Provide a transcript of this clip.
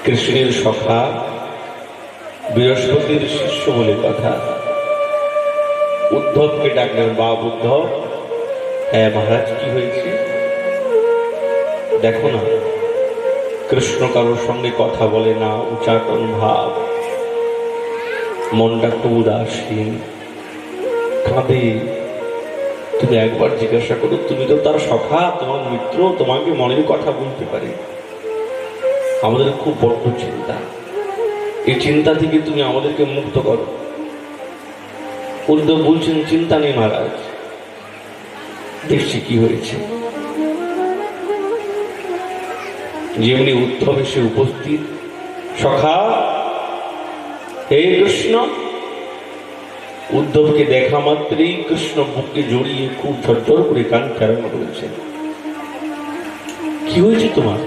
কৃষ্ণের সখা, বৃহস্পতির শিষ্য বলে কথা। উদ্ধবকে ডাকলেন, বাপ উদ্ধব। হ্যাঁ মহারাজ, কি হয়েছে? দেখো না, কৃষ্ণ কারোর সঙ্গে কথা বলে না, উচ্চাটন ভাব, মনটা খুব উদাসীন, কাঁদে। তুমি একবার জিজ্ঞাসা করো, তুমি তো তার সখা, তোমার মিত্র, তোমাকে মনের কথা বলতে পারে। আমাদের খুব বড় চিন্তা, এই চিন্তা থেকে তুমি আমাদেরকে মুক্ত করো। উদ্ধব বলছেন, চিন্তা নেই মহারাজ, দেখছি কি হয়েছে। যেমনি উদ্ধব এসে উপস্থিত, সখা হে কৃষ্ণ। উদ্ধবকে দেখা মাত্রই কৃষ্ণ বুকে জড়িয়ে খুব ঝরঝর করে কান চালানো করেছেন। কি হয়েছে তোমার?